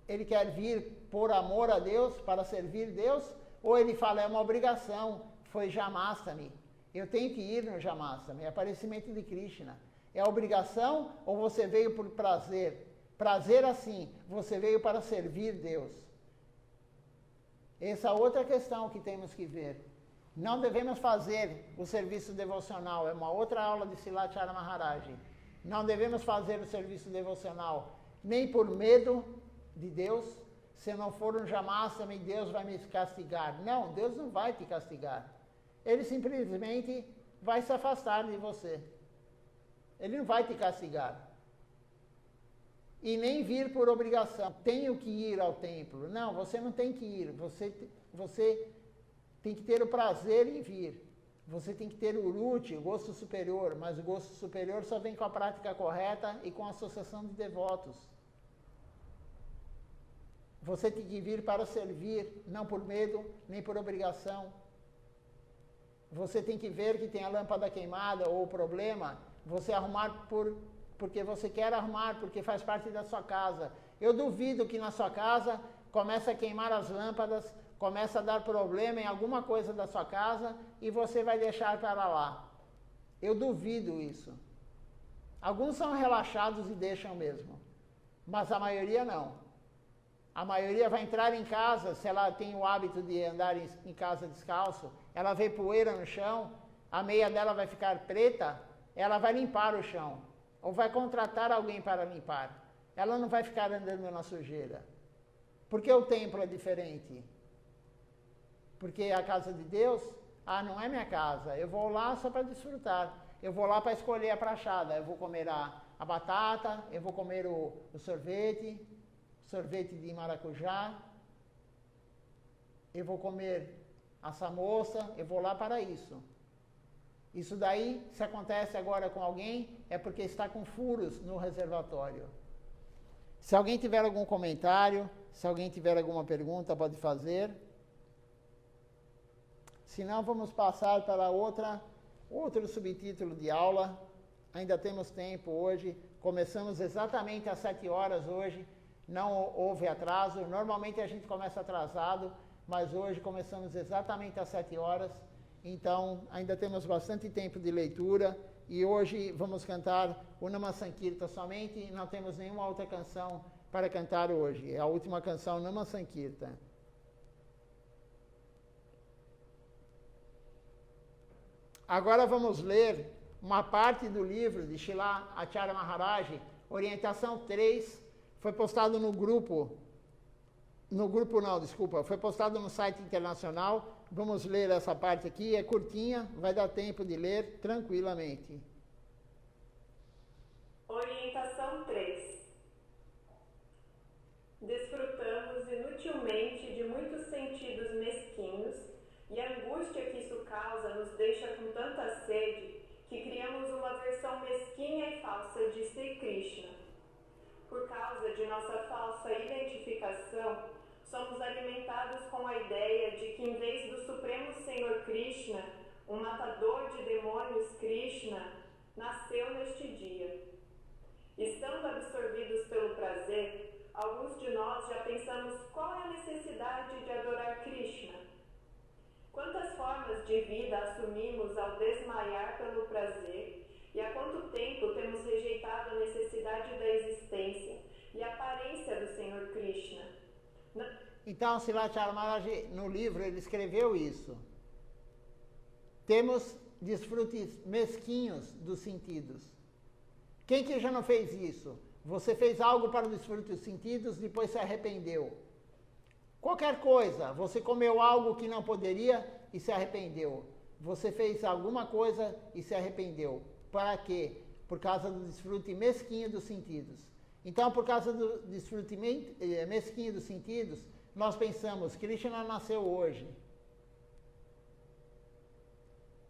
ele quer vir por amor a Deus, para servir Deus, ou ele fala, é uma obrigação, foi Janmashtami. Eu tenho que ir no Janmashtami, é aparecimento de Krishna. É obrigação ou você veio por prazer? Prazer assim, você veio para servir Deus. Essa é outra questão que temos que ver. Não devemos fazer o serviço devocional, é uma outra aula de Silathyara Maharaj. Não devemos fazer o serviço devocional nem por medo de Deus. Se não for um Janmashtami, Deus vai me castigar. Não, Deus não vai te castigar. Ele simplesmente vai se afastar de você. Ele não vai te castigar. E nem vir por obrigação. Tenho que ir ao templo. Não, você não tem que ir. Você tem que ter o prazer em vir. Você tem que ter o ruti, o gosto superior. Mas o gosto superior só vem com a prática correta e com a associação de devotos. Você tem que vir para servir, não por medo, nem por obrigação. Você tem que ver que tem a lâmpada queimada ou o problema, você arrumar porque você quer arrumar, porque faz parte da sua casa. Eu duvido que na sua casa comece a queimar as lâmpadas, começa a dar problema em alguma coisa da sua casa e você vai deixar para lá. Eu duvido isso. Alguns são relaxados e deixam mesmo, mas a maioria não. A maioria vai entrar em casa, se ela tem o hábito de andar em casa descalço, ela vê poeira no chão, a meia dela vai ficar preta, ela vai limpar o chão. Ou vai contratar alguém para limpar. Ela não vai ficar andando na sujeira. Por que o templo é diferente? Porque a casa de Deus, não é minha casa, eu vou lá só para desfrutar. Eu vou lá para escolher a prachada, eu vou comer a batata, eu vou comer o sorvete de maracujá, eu vou comer a samosa, eu vou lá para isso. Isso daí, se acontece agora com alguém, é porque está com furos no reservatório. Se alguém tiver algum comentário, se alguém tiver alguma pergunta, pode fazer. Se não, vamos passar para outro subtítulo de aula, ainda temos tempo hoje. Começamos exatamente às 7 horas hoje, não houve atraso. Normalmente a gente começa atrasado, mas hoje começamos exatamente às 7 horas. Então, ainda temos bastante tempo de leitura. E hoje vamos cantar o Nama Sankirtan somente, não temos nenhuma outra canção para cantar hoje. É a última canção, Nama Sankirtan. Agora vamos ler uma parte do livro de Srila Acharya Maharaj, orientação 3, foi postado foi postado no site internacional. Vamos ler essa parte aqui, é curtinha, vai dar tempo de ler tranquilamente. Orientação 3. Desfrutamos inutilmente de muitos sentidos mesquinhos e a angústia que isso causa nos deixa com tanta sede que criamos uma versão mesquinha e falsa de Sri Krishna. Por causa de nossa falsa identificação, somos alimentados com a ideia de que, em vez do Supremo Senhor Krishna, um matador de demônios Krishna, nasceu neste dia. Estando absorvidos pelo prazer, alguns de nós já pensamos qual é a necessidade de adorar Krishna. Quantas formas de vida assumimos ao desmaiar pelo prazer e há quanto tempo temos rejeitado a necessidade da existência e a aparência do Senhor Krishna. Então, Srila Acharya Maharaj, no livro, ele escreveu isso. Temos desfrutes mesquinhos dos sentidos. Quem que já não fez isso? Você fez algo para o desfrute dos sentidos, depois se arrependeu. Qualquer coisa, você comeu algo que não poderia e se arrependeu. Você fez alguma coisa e se arrependeu. Para quê? Por causa do desfrute mesquinho dos sentidos. Então, por causa do desfrute mesquinho dos sentidos, nós pensamos, Krishna nasceu hoje.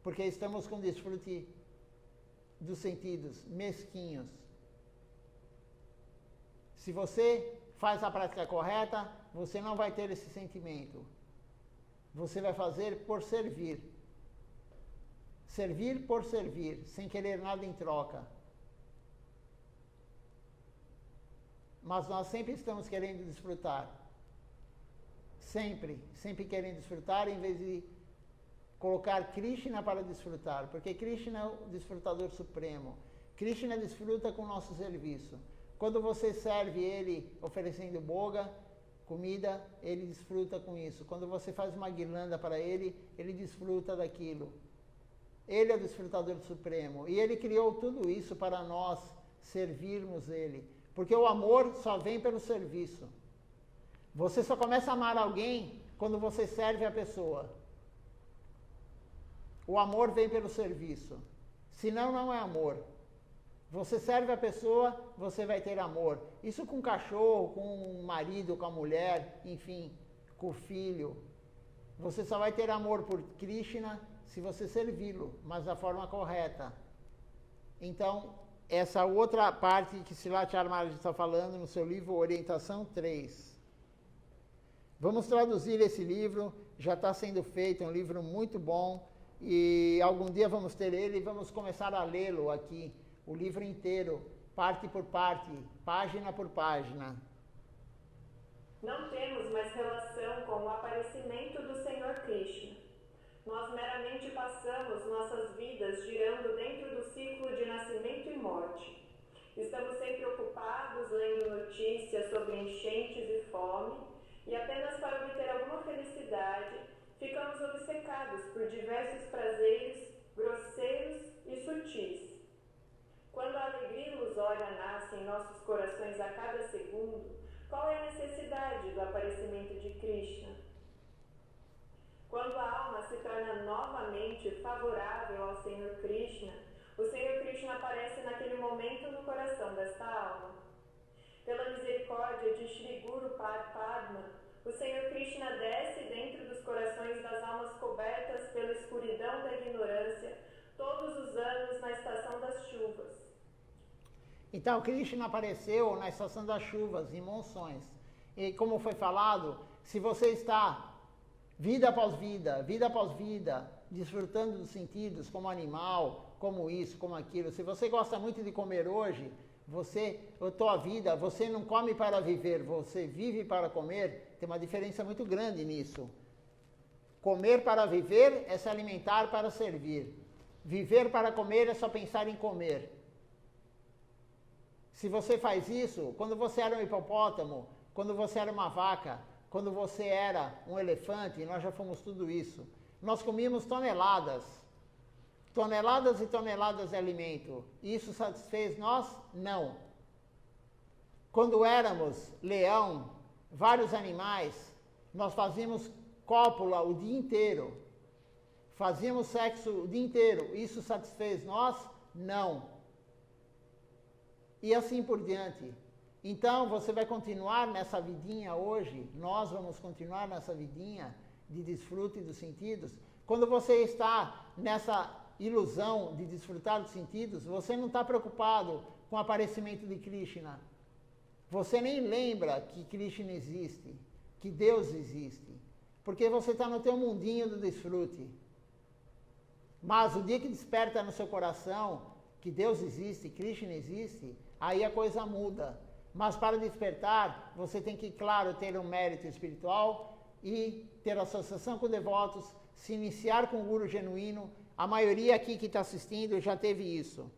Porque estamos com desfrute dos sentidos mesquinhos. Se você faz a prática correta, você não vai ter esse sentimento. Você vai fazer por servir. Servir por servir, sem querer nada em troca. Mas nós sempre estamos querendo desfrutar. Sempre querendo desfrutar, em vez de colocar Krishna para desfrutar. Porque Krishna é o desfrutador supremo. Krishna desfruta com o nosso serviço. Quando você serve ele oferecendo boga, comida, ele desfruta com isso. Quando você faz uma guirlanda para ele, ele desfruta daquilo. Ele é o desfrutador supremo. E ele criou tudo isso para nós servirmos ele. Porque o amor só vem pelo serviço. Você só começa a amar alguém quando você serve a pessoa. O amor vem pelo serviço. Senão, não é amor. Você serve a pessoa, você vai ter amor. Isso com o cachorro, com o marido, com a mulher, enfim, com o filho. Você só vai ter amor por Krishna se você servi-lo, mas da forma correta. Então, essa outra parte que Srila Acharya Maharaj está falando no seu livro Orientação 3. Vamos traduzir esse livro, já está sendo feito, é um livro muito bom, e algum dia vamos ter ele e vamos começar a lê-lo aqui, o livro inteiro, parte por parte, página por página. Não temos mais relação com o aparecimento do Senhor Krishna. Nós meramente passamos nossas vidas girando dentro do ciclo de nascimento e morte. Estamos sempre ocupados lendo notícias sobre enchentes e fome, e apenas para obter alguma felicidade, ficamos obcecados por diversos prazeres grosseiros e sutis. Quando a alegria ilusória nasce em nossos corações a cada segundo, qual é a necessidade do aparecimento de Krishna? Quando a alma se torna novamente favorável ao Senhor Krishna, o Senhor Krishna aparece naquele momento no coração desta alma. Pela misericórdia de Shri Guru Padma, o Senhor Krishna desce dentro dos corações das almas cobertas pela escuridão da ignorância, todos os anos na estação das chuvas. Então, Krishna apareceu na estação das chuvas, em monções. E como foi falado, se você está vida após vida, desfrutando dos sentidos como animal, como isso, como aquilo. Se você gosta muito de comer hoje, a tua vida, você não come para viver, você vive para comer, tem uma diferença muito grande nisso. Comer para viver é se alimentar para servir. Viver para comer é só pensar em comer. Se você faz isso, quando você era um hipopótamo, quando você era uma vaca, quando você era um elefante, nós já fomos tudo isso. Nós comíamos toneladas e toneladas de alimento. Isso satisfez nós? Não. Quando éramos leão, vários animais, nós fazíamos cópula o dia inteiro. Fazíamos sexo o dia inteiro. Isso satisfez nós? Não. E assim por diante. Então, você vai continuar nessa vidinha hoje, nós vamos continuar nessa vidinha de desfrute dos sentidos. Quando você está nessa ilusão de desfrutar dos sentidos, você não está preocupado com o aparecimento de Krishna. Você nem lembra que Krishna existe, que Deus existe, porque você está no teu mundinho do desfrute. Mas o dia que desperta no seu coração que Deus existe, Krishna existe, aí a coisa muda. Mas para despertar, você tem que, claro, ter um mérito espiritual e ter associação com devotos, se iniciar com o guru genuíno. A maioria aqui que está assistindo já teve isso.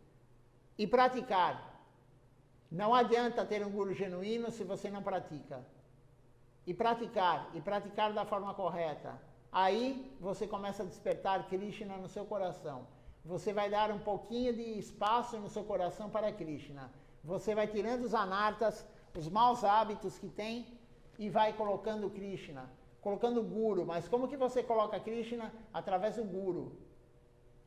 E praticar. Não adianta ter um guru genuíno se você não pratica. E praticar da forma correta. Aí você começa a despertar Krishna no seu coração. Você vai dar um pouquinho de espaço no seu coração para Krishna. Você vai tirando os anartas, os maus hábitos que tem, e vai colocando Krishna, colocando o Guru. Mas como que você coloca Krishna? Através do Guru.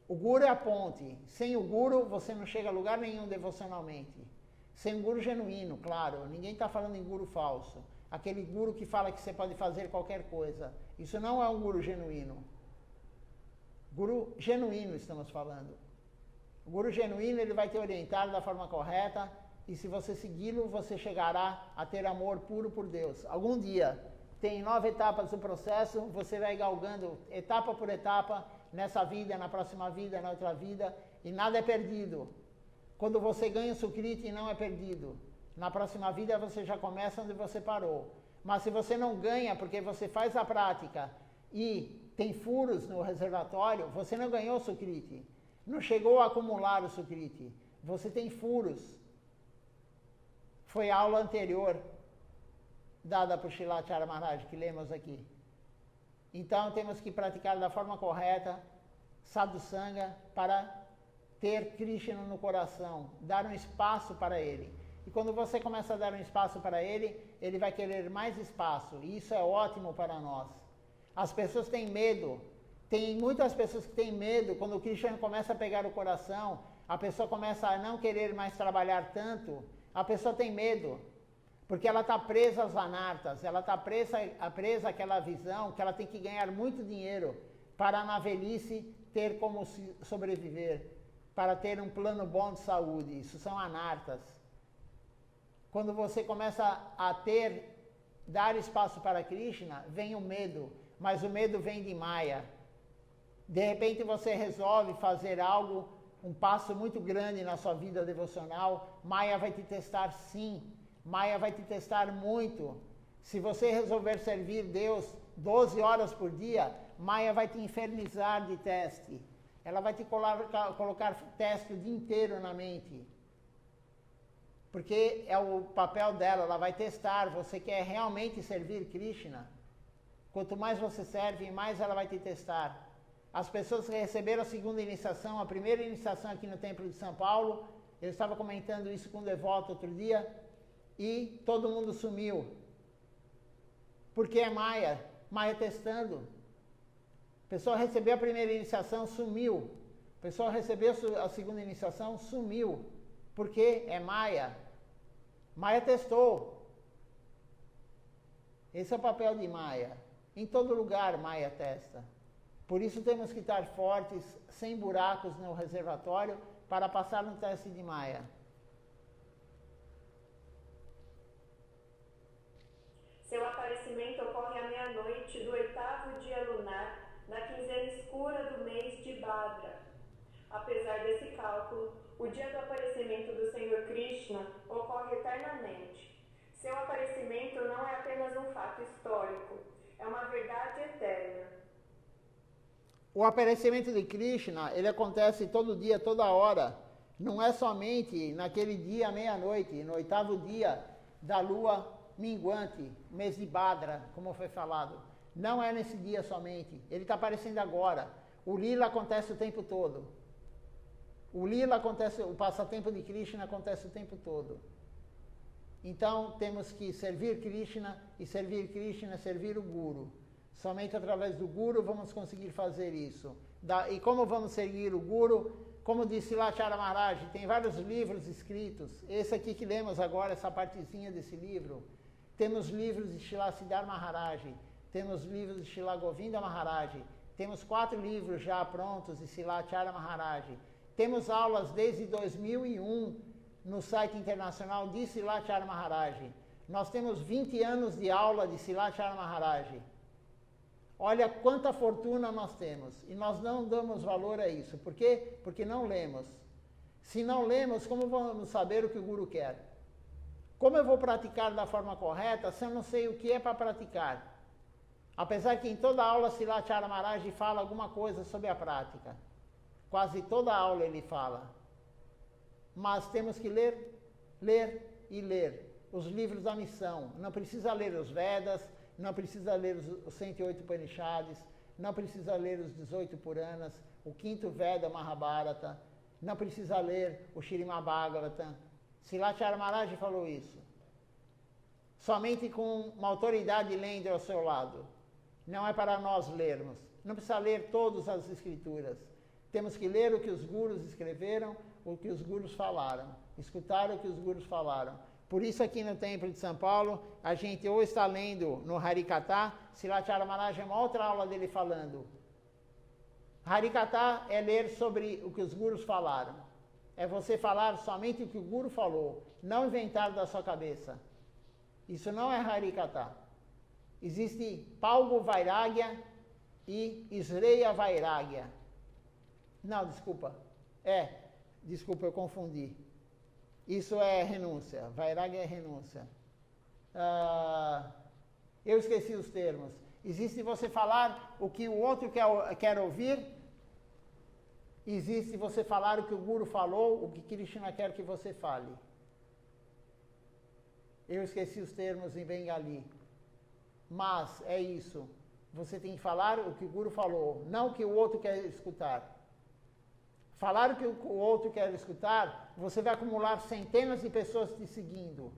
O Guru é a ponte. Sem o Guru, você não chega a lugar nenhum devocionalmente. Sem um Guru genuíno, claro. Ninguém está falando em Guru falso. Aquele Guru que fala que você pode fazer qualquer coisa. Isso não é um Guru genuíno. Guru genuíno estamos falando. O Guru genuíno, ele vai te orientar da forma correta, e se você segui-lo, você chegará a ter amor puro por Deus. Algum dia, tem 9 etapas do processo, você vai galgando etapa por etapa, nessa vida, na próxima vida, na outra vida, e nada é perdido. Quando você ganha o Sukriti, não é perdido. Na próxima vida, você já começa onde você parou. Mas se você não ganha, porque você faz a prática e tem furos no reservatório, você não ganhou o Sukriti. Não chegou a acumular o Sukriti. Você tem furos. Foi a aula anterior dada por Shilacharya Maharaj, que lemos aqui. Então, temos que praticar da forma correta, sadhusanga, para ter Krishna no coração, dar um espaço para ele. E quando você começa a dar um espaço para ele, ele vai querer mais espaço. E isso é ótimo para nós. As pessoas têm medo. Tem muitas pessoas que têm medo. Quando o Krishna começa a pegar o coração, a pessoa começa a não querer mais trabalhar tanto. A pessoa tem medo, porque ela está presa aos anartas, ela está presa àquela visão que ela tem que ganhar muito dinheiro para na velhice ter como sobreviver, para ter um plano bom de saúde. Isso são anartas. Quando você começa a dar espaço para Krishna, vem o medo, mas o medo vem de Maya. De repente você resolve fazer algo, um passo muito grande na sua vida devocional, Maya vai te testar sim, Maya vai te testar muito. Se você resolver servir Deus 12 horas por dia, Maya vai te infernizar de teste. Ela vai te colocar teste o dia inteiro na mente. Porque é o papel dela, ela vai testar. Você quer realmente servir Krishna? Quanto mais você serve, mais ela vai te testar. As pessoas que receberam a segunda iniciação, a primeira iniciação aqui no Templo de São Paulo, eu estava comentando isso com um devoto outro dia, e todo mundo sumiu. Porque é Maya testando. A pessoa recebeu a primeira iniciação, sumiu. A pessoa recebeu a segunda iniciação, sumiu. Porque é Maya. Maya testou. Esse é o papel de Maya. Em todo lugar Maya testa. Por isso temos que estar fortes, sem buracos no reservatório, para passar no teste de Maya. Seu aparecimento ocorre à meia-noite do 8º dia lunar, na quinzena escura do mês de Bhadra. Apesar desse O dia do aparecimento do Senhor Krishna ocorre eternamente. Seu aparecimento não é apenas um fato histórico, é uma verdade eterna. O aparecimento de Krishna, ele acontece todo dia, toda hora. Não é somente naquele dia, meia-noite, no 8º dia da lua minguante, mês de Bhadra, como foi falado. Não é nesse dia somente. Ele está aparecendo agora. O Lila acontece o tempo todo. O Lila acontece, o passatempo de Krishna acontece o tempo todo. Então, temos que servir Krishna, e servir Krishna é servir o Guru. Somente através do Guru vamos conseguir fazer isso. E como vamos seguir o Guru? Como disse lá Chara Maharaj, tem vários livros escritos. Esse aqui que lemos agora, essa partezinha desse livro. Temos livros de Srila Siddhar Maharaj, temos livros de Srila Govinda Maharaj, temos 4 livros já prontos de Srila Chara Maharaj. Temos aulas desde 2001 no site internacional de Srila Chara Maharaj. Nós temos 20 anos de aula de Srila Chara Maharaj. Olha quanta fortuna nós temos. E nós não damos valor a isso. Por quê? Porque não lemos. Se não lemos, como vamos saber o que o Guru quer? Como eu vou praticar da forma correta se eu não sei o que é para praticar? Apesar que em toda aula Srila Chara Maharaj fala alguma coisa sobre a prática. Quase toda aula ele fala. Mas temos que ler, ler e ler os livros da missão. Não precisa ler os Vedas, não precisa ler os 108 Upanishads, não precisa ler os 18 Puranas, o 5º Veda Mahabharata, não precisa ler o Śrīmad Bhagavatam. Srila Chara Maharaj falou isso. Somente com uma autoridade lendo ao seu lado. Não é para nós lermos. Não precisa ler todas as escrituras. Temos que ler o que os gurus escreveram, o que os gurus falaram. Escutar o que os gurus falaram. Por isso aqui no Templo de São Paulo, a gente ou está lendo no Harikatha, Srila Chara Maharaj é uma outra aula dele falando. Harikatha é ler sobre o que os gurus falaram. É você falar somente o que o Guru falou, não inventar da sua cabeça. Isso não é Harikatha. Existe Palgo Vairagya e Sreya Vairagya. Não, desculpa. Desculpa, eu confundi. Isso é renúncia. Vairagya é renúncia. Eu esqueci os termos. Existe você falar o que o outro quer ouvir. Existe você falar o que o Guru falou, o que Krishna quer que você fale. Eu esqueci os termos em Bengali. Mas é isso. Você tem que falar o que o Guru falou, não o que o outro quer escutar. Falar o que o outro quer escutar, você vai acumular centenas de pessoas te seguindo.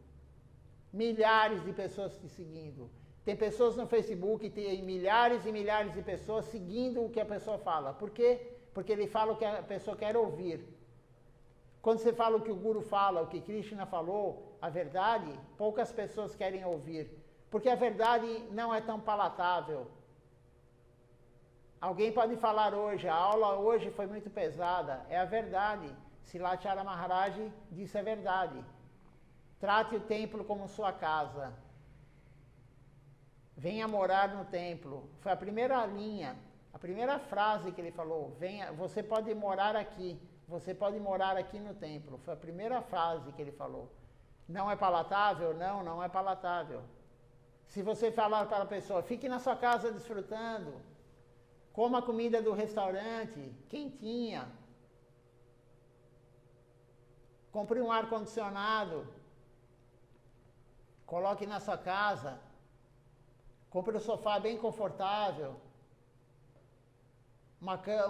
Milhares de pessoas te seguindo. Tem pessoas no Facebook, tem milhares e milhares de pessoas seguindo o que a pessoa fala. Por quê? Porque ele fala o que a pessoa quer ouvir. Quando você fala o que o Guru fala, o que Krishna falou, a verdade, poucas pessoas querem ouvir. Porque a verdade não é tão palatável. Alguém pode falar hoje, a aula hoje foi muito pesada. É a verdade. Srila Chara Maharaj disse a verdade. Trate o templo como sua casa. Venha morar no templo. Foi a primeira linha, a primeira frase que ele falou. Venha, você pode morar aqui. Você pode morar aqui no templo. Foi a primeira frase que ele falou. Não é palatável? Não, não é palatável. Se você falar para a pessoa, fique na sua casa desfrutando. Coma a comida do restaurante, quentinha. Compre um ar-condicionado. Coloque na sua casa. Compre um sofá bem confortável.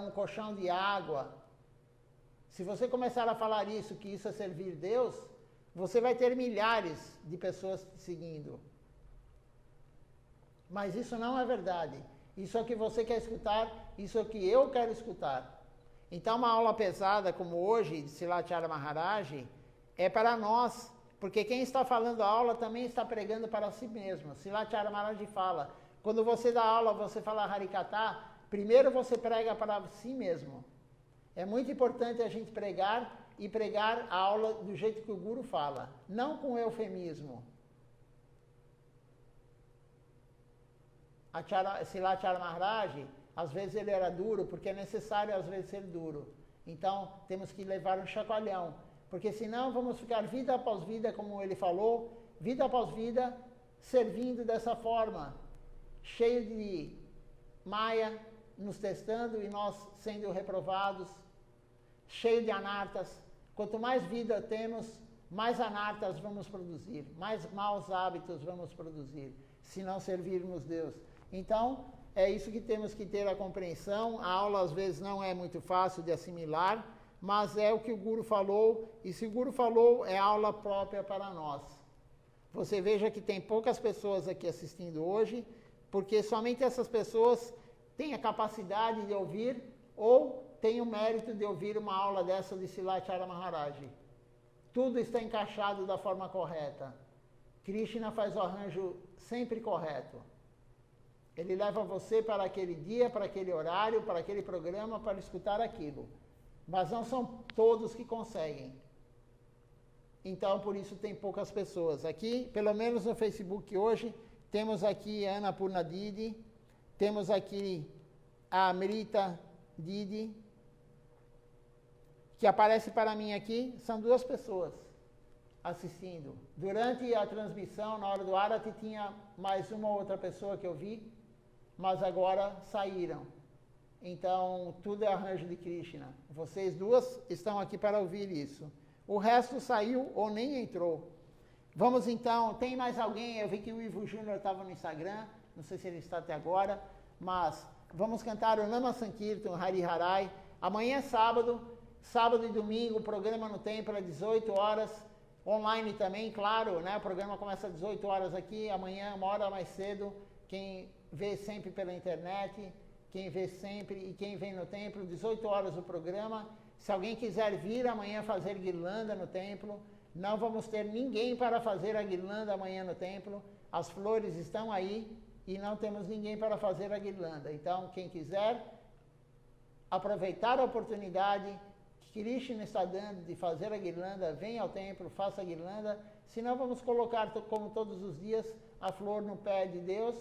Um colchão de água. Se você começar a falar isso, que isso é servir Deus, você vai ter milhares de pessoas te seguindo. Mas isso não é verdade. Isso é o que você quer escutar, isso é o que eu quero escutar. Então, uma aula pesada como hoje, de Srila Chara Maharaj, é para nós, porque quem está falando a aula também está pregando para si mesmo. Srila Chara Maharaj fala, quando você dá aula, você fala Harikatha, primeiro você prega para si mesmo. É muito importante a gente pregar e pregar a aula do jeito que o Guru fala, não com eufemismo. Srila Chara Maharaj, às vezes ele era duro, porque é necessário às vezes ser duro. Então, temos que levar um chacoalhão, porque senão vamos ficar vida após vida, como ele falou, vida após vida, servindo dessa forma, cheio de maia, nos testando e nós sendo reprovados, cheio de anartas. Quanto mais vida temos, mais anartas vamos produzir, mais maus hábitos vamos produzir, se não servirmos Deus. Então, é isso que temos que ter a compreensão. A aula às vezes não é muito fácil de assimilar, mas é o que o Guru falou, e se o Guru falou, é aula própria para nós. Você veja que tem poucas pessoas aqui assistindo hoje, porque somente essas pessoas têm a capacidade de ouvir ou têm o mérito de ouvir uma aula dessa de Silachara Maharaj. Tudo está encaixado da forma correta. Krishna faz o arranjo sempre correto. Ele leva você para aquele dia, para aquele horário, para aquele programa, para escutar aquilo. Mas não são todos que conseguem. Então, por isso, tem poucas pessoas. Aqui, pelo menos no Facebook hoje, temos aqui a Annapurna Didi, temos aqui a Amrita Didi, que aparece para mim aqui, são 2 pessoas assistindo. Durante a transmissão, na hora do Arati, tinha mais uma ou outra pessoa que eu vi, mas agora saíram. Então, tudo é arranjo de Krishna. Vocês 2 estão aqui para ouvir isso. O resto saiu ou nem entrou. Vamos então, tem mais alguém? Eu vi que o Ivo Júnior estava no Instagram, não sei se ele está até agora, mas vamos cantar o Nama Sankirtan, Hari Harai. Amanhã é sábado e domingo, o programa no templo às 18 horas, online também, claro, né? O programa começa às 18 horas aqui, amanhã 1 hora mais cedo, quem vê sempre pela internet, quem vê sempre e quem vem no templo, 18 horas o programa. Se alguém quiser vir amanhã fazer guirlanda no templo, não vamos ter ninguém para fazer a guirlanda amanhã no templo, as flores estão aí e não temos ninguém para fazer a guirlanda. Então, quem quiser aproveitar a oportunidade que Krishna está dando de fazer a guirlanda, venha ao templo, faça a guirlanda, senão vamos colocar, como todos os dias, a flor no pé de Deus,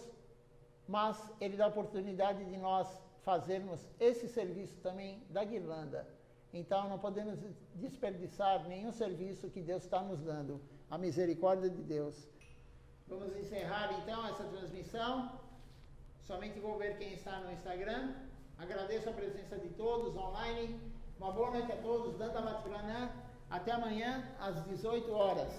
mas Ele dá a oportunidade de nós fazermos esse serviço também da guirlanda. Então, não podemos desperdiçar nenhum serviço que Deus está nos dando. A misericórdia de Deus. Vamos encerrar, então, essa transmissão. Somente vou ver quem está no Instagram. Agradeço a presença de todos online. Uma boa noite a todos. Dandavat Pranam. Até amanhã, às 18 horas.